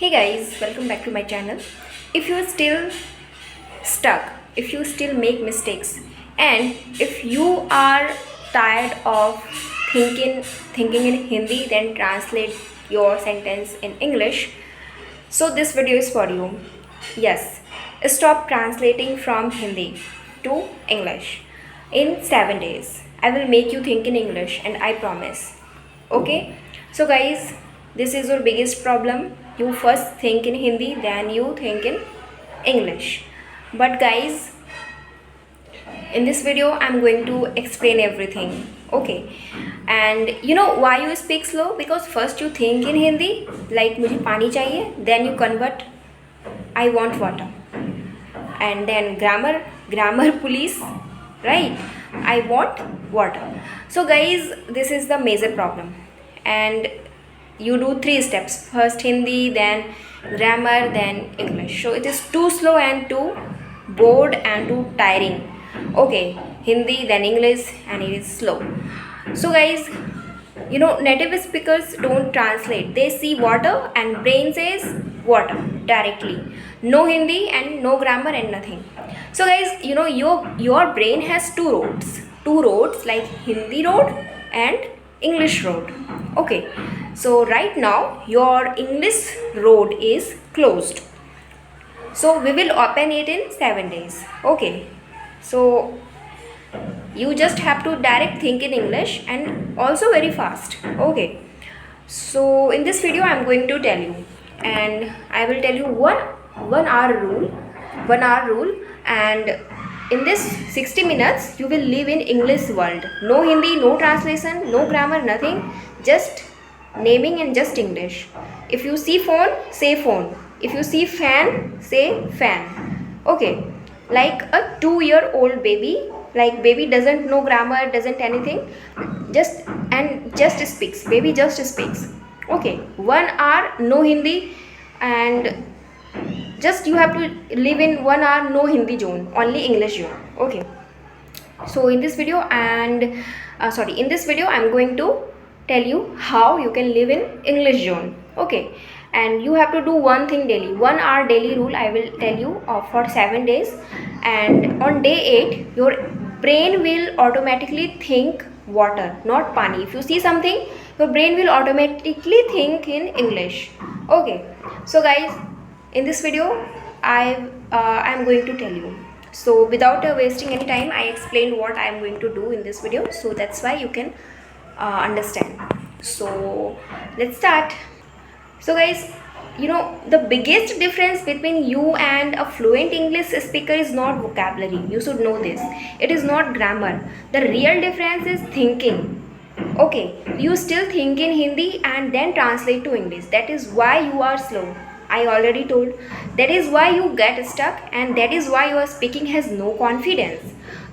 Hey guys, welcome back to my channel. If you are still stuck, if you still make mistakes, and if you are tired of thinking in Hindi, then translate your sentence in English. So this video is for you. Yes, stop translating from Hindi to English. In 7 days, I will make you think in English and I promise. Okay? So guys, this is your biggest problem. You first think in Hindi, then you think in English. But guys, in this video I'm going to explain everything. Okay, and you know why you speak slow? Because first you think in Hindi like mujhe pani chahiye, then you convert I want water, and then grammar police, right? I want water. So guys, this is the major problem, and you do 3 steps: first Hindi, then grammar, then English. So it is too slow and too bored and too tiring. Okay, Hindi, then English, and it is slow. So guys, you know, native speakers don't translate. They see water and brain says water directly. No Hindi and no grammar and nothing. So guys, you know, your brain has two roads like Hindi road and English road. Okay, so right now your English road is closed, so we will open it in 7 days. Okay, so you just have to direct think in English and also very fast. Okay, so in this video I'm going to tell you, and I will tell you one hour rule, and in this 60 minutes you will live in English world. No Hindi, no translation, no grammar, nothing, just naming and just English. If you see phone, say phone. If you see fan, say fan. Okay, like a 2-year-old baby, like baby doesn't know grammar, doesn't anything, just speaks. Baby just speaks. Okay, 1 hour no Hindi, and just you have to live in 1 hour no Hindi zone, only English zone. Okay, so in this video I'm going to tell you how you can live in English zone. Okay, and you have to do one thing daily, 1 hour daily rule I will tell you for 7 days. And on day 8 your brain will automatically think water, not pani. If you see something, your brain will automatically think in English. Okay, so guys, in this video I'm going to tell you. So without wasting any time, I explained what I am going to do in this video, so that's why you can understand. So let's start. So guys, you know, the biggest difference between you and a fluent English speaker is not vocabulary. You should know this. It is not grammar. The real difference is thinking. Okay, you still think in Hindi and then translate to English. That is why you are slow. I already told. That is why you get stuck, and that is why your speaking has no confidence.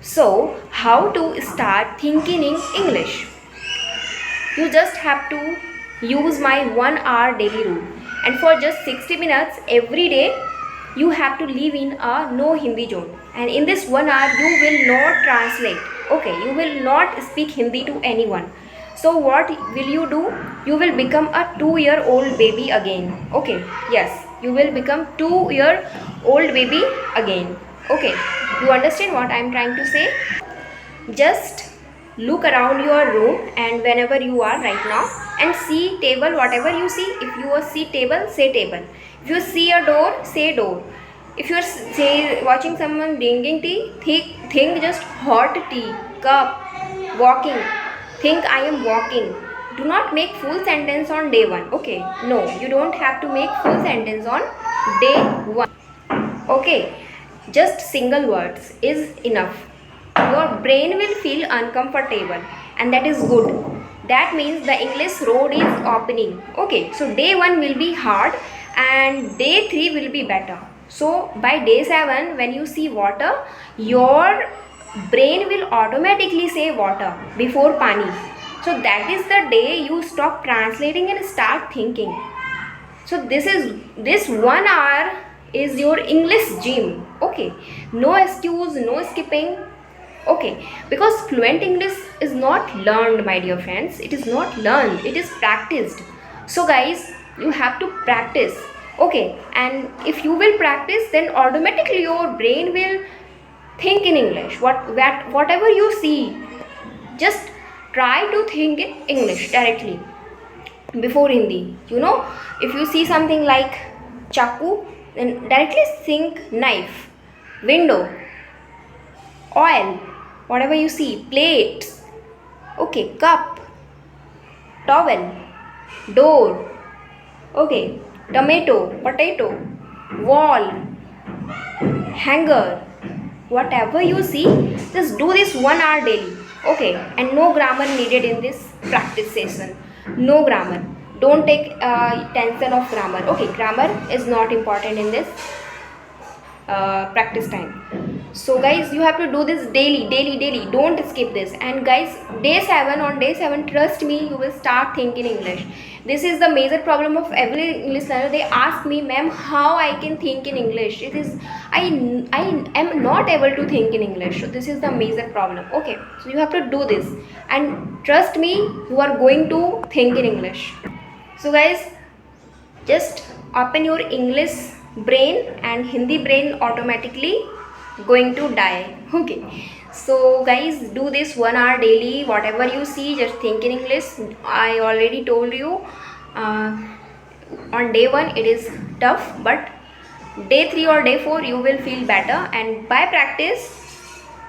So how to start thinking in English? You just have to use my 1 hour daily rule, and for just 60 minutes every day you have to live in a no Hindi zone, and in this 1 hour you will not translate. Okay, you will not speak Hindi to anyone. So what will you do? You will become a 2-year-old baby again. Okay, yes, you will become 2-year-old baby again. Okay, you understand what I am trying to say? Just look around your room and whenever you are right now, and see table, whatever you see. If you see table, say table. If you see a door, say door. If you are watching someone drinking tea, think just hot tea cup. Walking, think I am walking. Do not make full sentence on day 1. Okay, no, you don't have to make full sentence on day 1. Okay, just single words is enough. Your brain will feel uncomfortable, and that is good. That means the English road is opening. Okay, so day 1 will be hard and day 3 will be better. So by day 7, when you see water, your brain will automatically say water before pani. So that is the day you stop translating and start thinking. So this 1 hour is your English gym. Okay, no excuse, no skipping. Okay, because fluent English is not learned, my dear friends. It is not learned, it is practiced. So guys, you have to practice. Okay, and if you will practice, then automatically your brain will think in English. Whatever you see, just try to think in English directly before Hindi. You know, if you see something like chaku, then directly think knife, window, oil, whatever you see, plates, okay, cup, towel, door, okay, tomato, potato, wall, hanger, whatever you see, just do this 1 hour daily. Okay, and no grammar needed in this practice session. No grammar. Don't take tension of grammar. Okay, grammar is not important in this practice time. So guys, you have to do this daily. Don't skip this. And guys, on day 7, trust me, you will start thinking English. This is the major problem of every English learner. They ask me, ma'am, how I can think in English? It is I am not able to think in English. So this is the major problem. Okay, so you have to do this, and trust me, you are going to think in English. So guys, just open your English brain, and Hindi brain automatically going to die. Okay, so guys, do this 1 hour daily. Whatever you see, just think in English. I already told you, uh, on day 1 it is tough, but day 3 or day 4 you will feel better, and by practice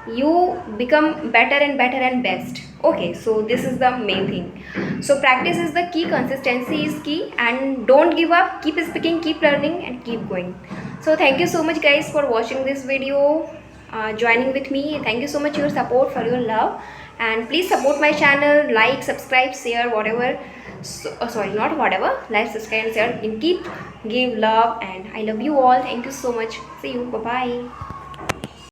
you become better and better and best. Okay, so this is the main thing. So practice is the key, consistency is key, and don't give up. Keep speaking, keep learning, and keep going. So thank you so much guys for watching this video, joining with me. Thank you so much for your support, for your love, and please support my channel, like, subscribe, share, whatever. So, sorry, not whatever, like, subscribe and share, and keep give love, and I love you all. Thank you so much. See you. Bye bye.